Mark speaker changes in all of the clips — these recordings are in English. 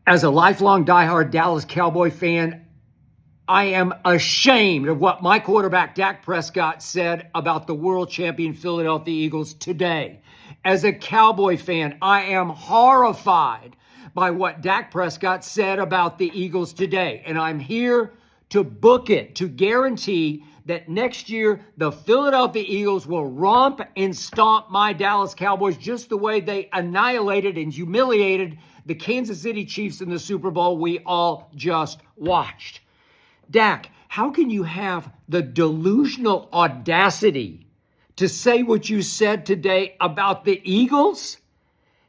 Speaker 1: As a lifelong diehard Dallas Cowboy fan, I am ashamed of what my quarterback, Dak Prescott, said about the world champion Philadelphia Eagles today. As a Cowboy fan, I am horrified by what Dak Prescott said about the Eagles today. And I'm here to book it, to guarantee that next year the Philadelphia Eagles will romp and stomp my Dallas Cowboys just the way they annihilated and humiliated the Kansas City Chiefs in the Super Bowl we all just watched. Dak, how can you have the delusional audacity to say what you said today about the Eagles?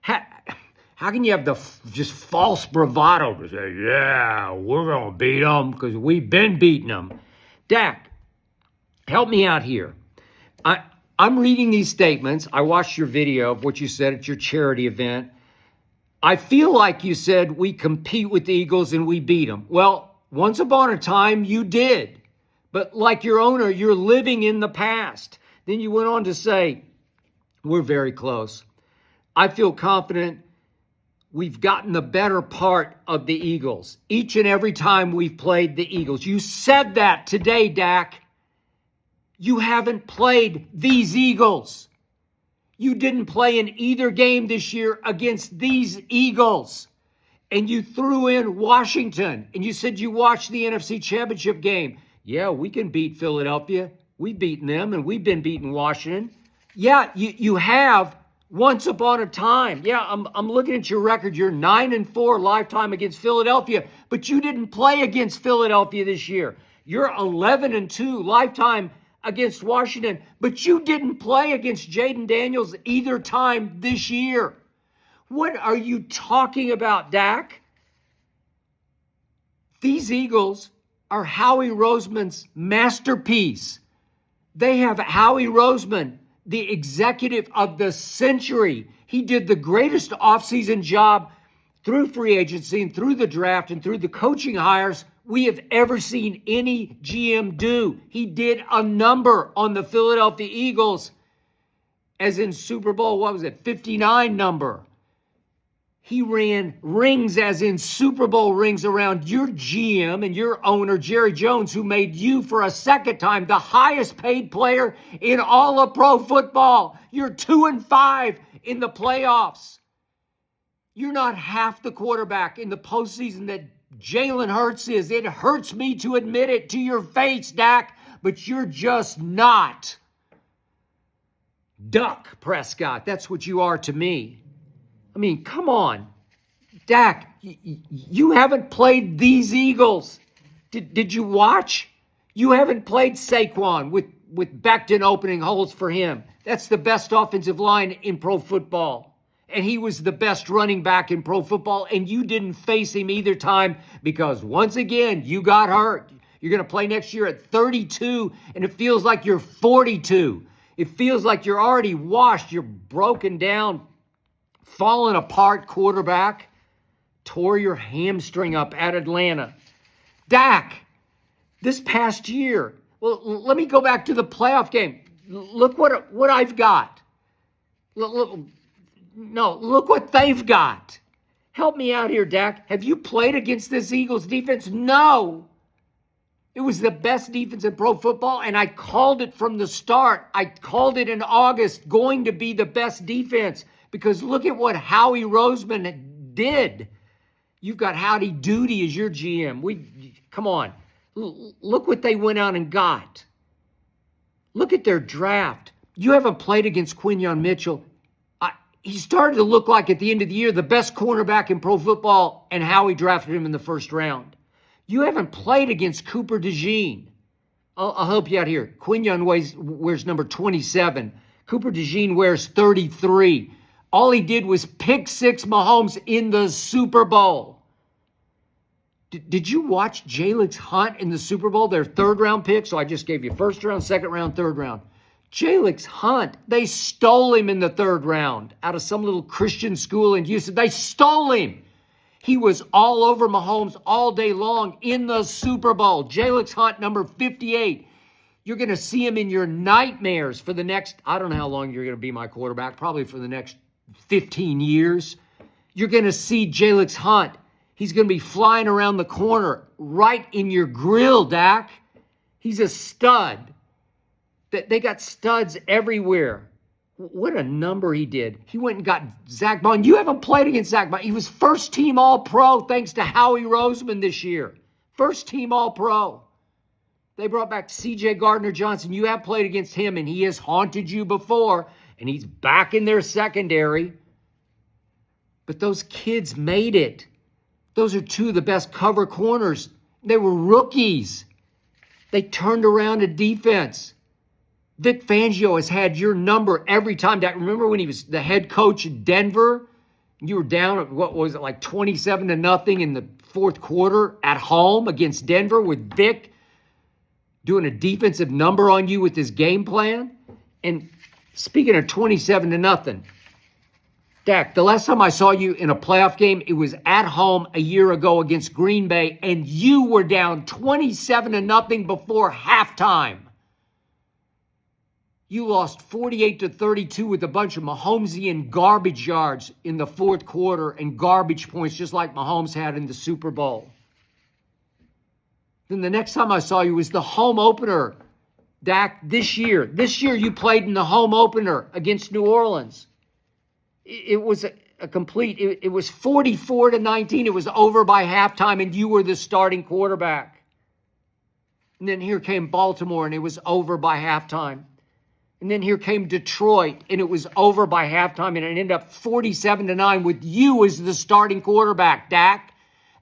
Speaker 1: How can you have the just false bravado to say, yeah, we're going to beat them because we've been beating them? Dak, help me out here. I'm reading these statements. I watched your video of what you said at your charity event. I feel like you said we compete with the Eagles and we beat them. Well, once upon a time you did. But like your owner, you're living in the past. Then you went on to say, we're very close. I feel confident we've gotten the better part of the Eagles each and every time we've played the Eagles. You said that today, Dak. You haven't played these Eagles. You didn't play in either game this year against these Eagles. And you threw in Washington. And you said you watched the NFC Championship game. Yeah, we can beat Philadelphia. We've beaten them, and we've been beating Washington. Yeah, you have once upon a time. Yeah, I'm looking at your record. You're 9-4 lifetime against Philadelphia. But you didn't play against Philadelphia this year. You're 11-2 lifetime against Washington, but you didn't play against Jaden Daniels either time this year. What are you talking about, Dak? These Eagles are Howie Roseman's masterpiece. They have Howie Roseman, the executive of the century. He did the greatest offseason job through free agency and through the draft and through the coaching hires we have ever seen any GM do. He did a number on the Philadelphia Eagles, as in Super Bowl, 59 number. He ran rings, as in Super Bowl rings, around your GM and your owner, Jerry Jones, who made you for a second time the highest paid player in all of pro football. You're 2-5 in the playoffs. You're not half the quarterback in the postseason that Jalen Hurts is. It hurts me to admit it to your face, Dak, but you're just not. Dak Prescott, that's what you are to me. I mean, come on. Dak, you haven't played these Eagles. Did you watch? You haven't played Saquon with Becton opening holes for him. That's the best offensive line in pro football. And he was the best running back in pro football, and you didn't face him either time because, once again, you got hurt. You're going to play next year at 32, and it feels like you're 42. It feels like you're already washed. You're broken down, falling apart quarterback. Tore your hamstring up at Atlanta. Dak, this past year, well, let me go back to the playoff game. Look what I've got. Look what they've got. Help me out here, Dak. Have you played against this Eagles defense? No. It was the best defense in pro football, and I called it from the start. I called it in August, going to be the best defense, because look at what Howie Roseman did. You've got Howdy Doody as your GM. Come on. Look what they went out and got. Look at their draft. You haven't played against Quinyon Mitchell. He started to look like, at the end of the year, the best cornerback in pro football, and Howie drafted him in the first round. You haven't played against Cooper DeJean. I'll help you out here. Quinyon wears number 27. Cooper DeJean wears 33. All he did was pick six Mahomes in the Super Bowl. Did you watch Jalen Hunt in the Super Bowl? Their third-round pick. So I just gave you first round, second round, third round. Jalen Hunt, they stole him in the third round out of some little Christian school in Houston. They stole him. He was all over Mahomes all day long in the Super Bowl. Jalen Hunt, number 58. You're going to see him in your nightmares for the next, I don't know how long you're going to be my quarterback, probably for the next 15 years. You're going to see Jalen Hunt He's going to be flying around the corner right in your grill, Dak. He's a stud. They got studs everywhere. What a number he did. He went and got Zach Bond. You haven't played against Zach Bond. He was first team All-Pro thanks to Howie Roseman this year. First team All-Pro. They brought back C.J. Gardner-Johnson. You have played against him, and he has haunted you before, and he's back in their secondary. But those kids made it. Those are two of the best cover corners. They were rookies. They turned around a defense. Vic Fangio has had your number every time. Remember when he was the head coach in Denver? You were down at, what was it, like 27-0 in the fourth quarter at home against Denver with Vic doing a defensive number on you with his game plan? And speaking of 27-0, Dak, the last time I saw you in a playoff game, it was at home a year ago against Green Bay, and you were down 27-0 before halftime. You lost 48-32 with a bunch of Mahomesian garbage yards in the fourth quarter and garbage points just like Mahomes had in the Super Bowl. Then the next time I saw you was the home opener, Dak, this year. This year you played in the home opener against New Orleans. It was a complete, it was 44-19. It was over by halftime, and you were the starting quarterback. And then here came Baltimore, and it was over by halftime. And then here came Detroit, and it was over by halftime, and it ended up 47-9 with you as the starting quarterback, Dak.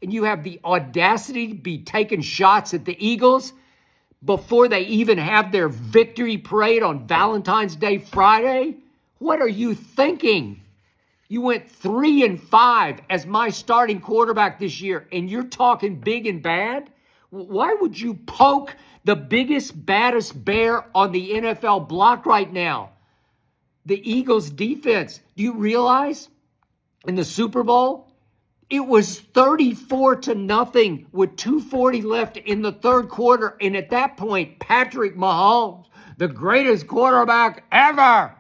Speaker 1: And you have the audacity to be taking shots at the Eagles before they even have their victory parade on Valentine's Day Friday? What are you thinking? You went 3-5 as my starting quarterback this year, and you're talking big and bad? Why would you poke the biggest, baddest bear on the NFL block right now? The Eagles defense. Do you realize in the Super Bowl, it was 34-0 with 2:40 left in the third quarter. And at that point, Patrick Mahomes, the greatest quarterback ever,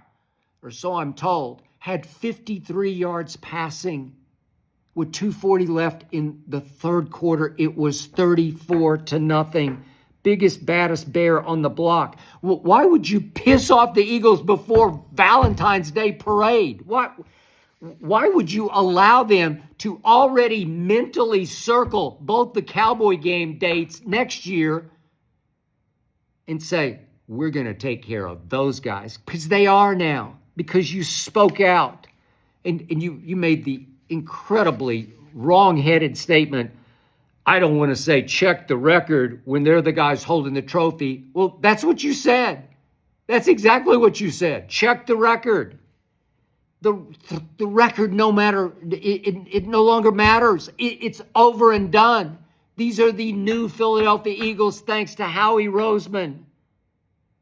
Speaker 1: or so I'm told, had 53 yards passing. With 2:40 left in the third quarter, it was 34-0. Biggest, baddest bear on the block. Why would you piss off the Eagles before Valentine's Day parade? Why would you allow them to already mentally circle both the Cowboy game dates next year and say, we're going to take care of those guys? Because they are now. Because you spoke out and you made the incredibly wrong-headed statement, I don't want to say check the record when they're the guys holding the trophy. Well, that's what you said. That's exactly what you said. Check the record. The record, no matter, it no longer matters. It's over and done. These are the new Philadelphia Eagles thanks to Howie Roseman.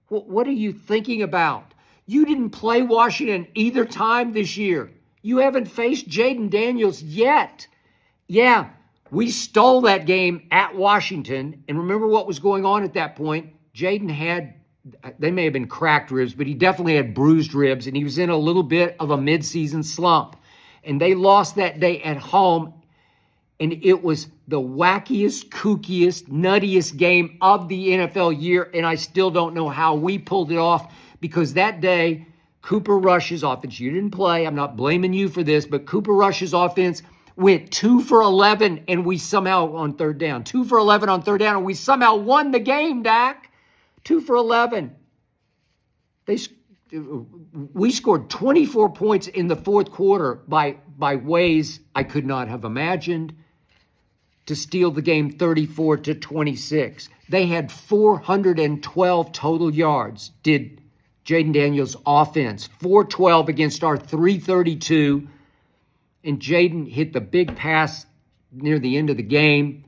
Speaker 1: What are you thinking about? You didn't play Washington either time this year. You haven't faced Jaden Daniels yet. Yeah, we stole that game at Washington. And remember what was going on at that point? Jaden had, they may have been cracked ribs, but he definitely had bruised ribs. And he was in a little bit of a midseason slump. And they lost that day at home. And it was the wackiest, kookiest, nuttiest game of the NFL year. And I still don't know how we pulled it off. Because that day, Cooper Rush's offense, you didn't play, I'm not blaming you for this, but Cooper Rush's offense went 2 for 11 and we somehow on third down. 2 for 11 on third down and we somehow won the game, Dak. 2 for 11. We scored 24 points in the fourth quarter by ways I could not have imagined to steal the game 34-26. They had 412 total yards, did Jaden Daniels' offense, 412 against our 332. And Jaden hit the big pass near the end of the game.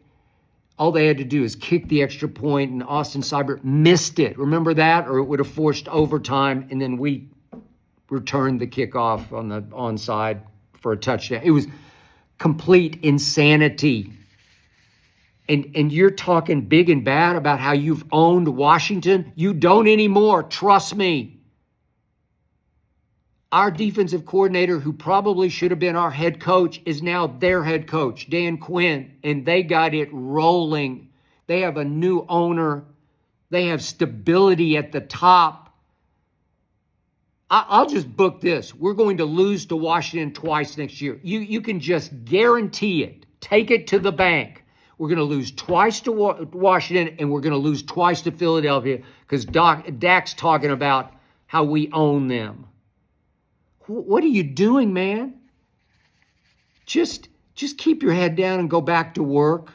Speaker 1: All they had to do is kick the extra point, and Austin Seibert missed it. Remember that? Or it would have forced overtime, and then we returned the kickoff on the onside for a touchdown. It was complete insanity. And you're talking big and bad about how you've owned Washington. You don't anymore. Trust me. Our defensive coordinator, who probably should have been our head coach, is now their head coach, Dan Quinn, and they got it rolling. They have a new owner. They have stability at the top. I'll just book this. We're going to lose to Washington twice next year. You can just guarantee it. Take it to the bank. We're going to lose twice to Washington, and we're going to lose twice to Philadelphia because Dak's talking about how we own them. What are you doing, man? Just keep your head down and go back to work.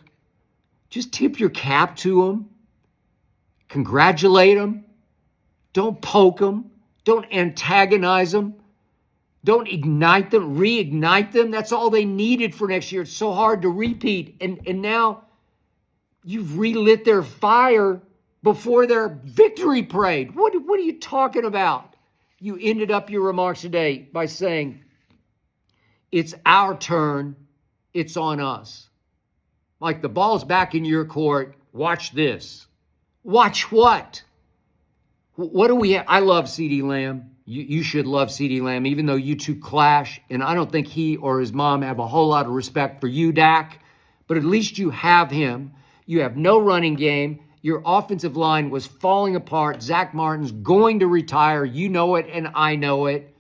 Speaker 1: Just tip your cap to them. Congratulate them. Don't poke them. Don't antagonize them. Don't ignite them, reignite them. That's all they needed for next year. It's so hard to repeat. And now you've relit their fire before their victory parade. What are you talking about? You ended up your remarks today by saying, it's our turn, it's on us. Like, the ball's back in your court. Watch this. Watch what? What do we have? I love CeeDee Lamb. You should love CeeDee Lamb, even though you two clash. And I don't think he or his mom have a whole lot of respect for you, Dak. But at least you have him. You have no running game. Your offensive line was falling apart. Zach Martin's going to retire. You know it, and I know it.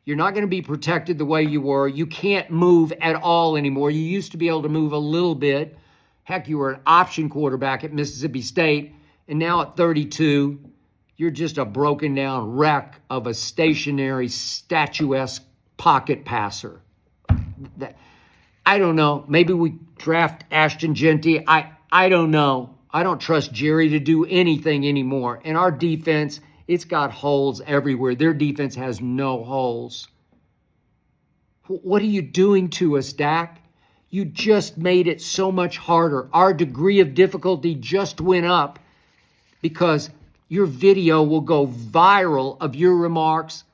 Speaker 1: You're not going to be protected the way you were. You can't move at all anymore. You used to be able to move a little bit. Heck, you were an option quarterback at Mississippi State. And now at 32, you're just a broken down wreck of a stationary, statuesque pocket passer. I don't know. Maybe we draft Ashton Genty. I don't know. I don't trust Jerry to do anything anymore. And our defense, it's got holes everywhere. Their defense has no holes. What are you doing to us, Dak? You just made it so much harder. Our degree of difficulty just went up because your video will go viral of your remarks.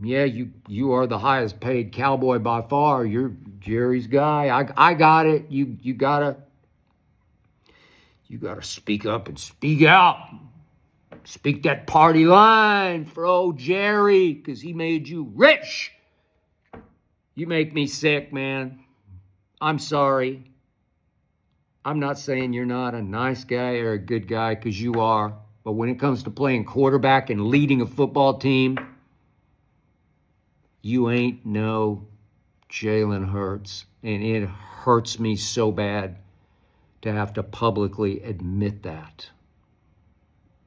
Speaker 1: Yeah, you are the highest paid cowboy by far. You're Jerry's guy. I got it. You gotta speak up and speak out. Speak that party line for old Jerry, because he made you rich. You make me sick, man. I'm sorry. I'm not saying you're not a nice guy or a good guy, because you are. But when it comes to playing quarterback and leading a football team, you ain't no Jalen Hurts. And it hurts me so bad to have to publicly admit that.